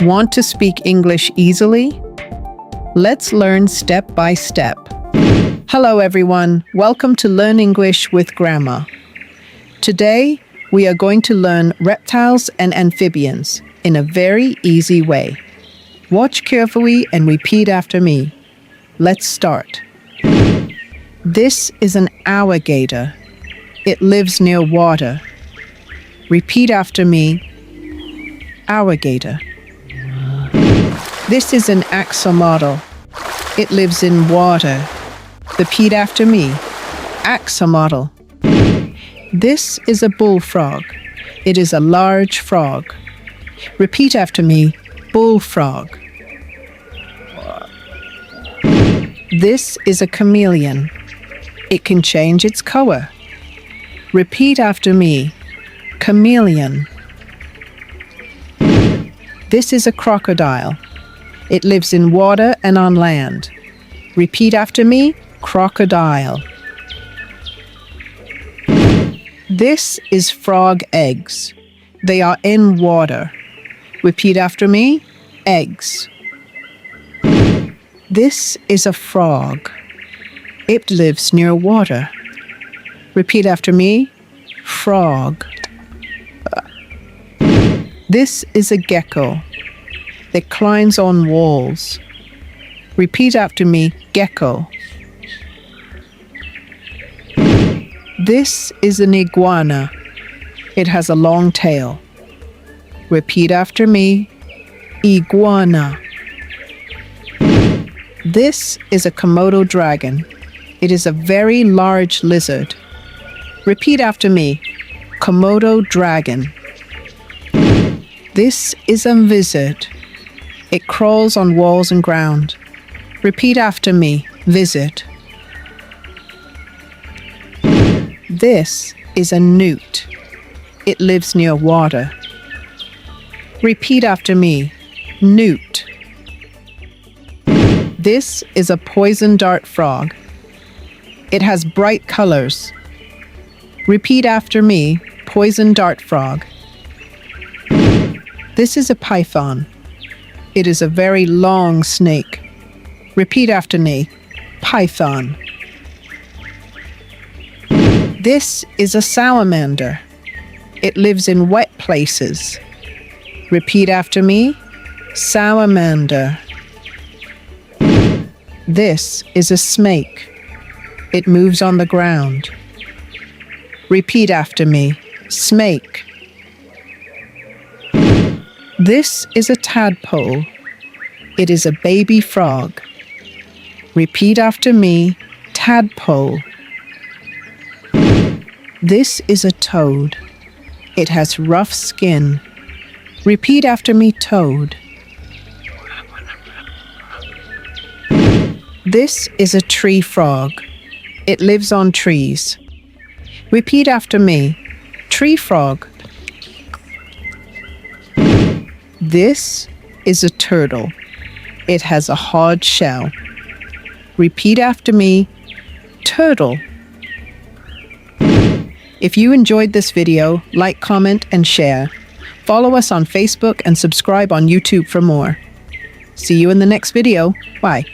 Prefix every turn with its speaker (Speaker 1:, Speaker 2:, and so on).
Speaker 1: Want to speak English easily? Let's learn step by step. Hello everyone, welcome to Learn English with Grandma. Today, we are going to learn reptiles and amphibians in a very easy way. Watch carefully and repeat after me. Let's start. This is an alligator. It lives near water. Repeat after me. Alligator. This is an axolotl. It lives in water. Repeat after me. Axolotl. This is a bullfrog. It is a large frog. Repeat after me. Bullfrog. This is a chameleon. It can change its color. Repeat after me. Chameleon. This is a crocodile. It lives in water and on land. Repeat after me. Crocodile. This is frog eggs. They are in water. Repeat after me. Eggs. This is a frog. It lives near water. Repeat after me. Frog. This is a gecko. It climbs on walls. Repeat after me. Gecko. This is an iguana. It has a long tail. Repeat after me. Iguana. This is a Komodo dragon. It is a very large lizard. Repeat after me. Komodo dragon. This is a lizard. It crawls on walls and ground. Repeat after me. Lizard. This is a newt. It lives near water. Repeat after me. Newt. This is a poison dart frog. It has bright colors. Repeat after me. Poison dart frog. This is a python. It is a very long snake. Repeat after me. Python. This is a salamander. It lives in wet places. Repeat after me. Salamander. This is a snake. It moves on the ground. Repeat after me. Snake. This is a tadpole. It is a baby frog. Repeat after me. Tadpole. This is a toad. It has rough skin. Repeat after me. Toad. This is a tree frog. It lives on trees. Repeat after me. Tree frog. This is a turtle. It has a hard shell. Repeat after me. Turtle. If you enjoyed this video, like, comment, and share. Follow us on Facebook and subscribe on YouTube for more. See you in the next video. Bye.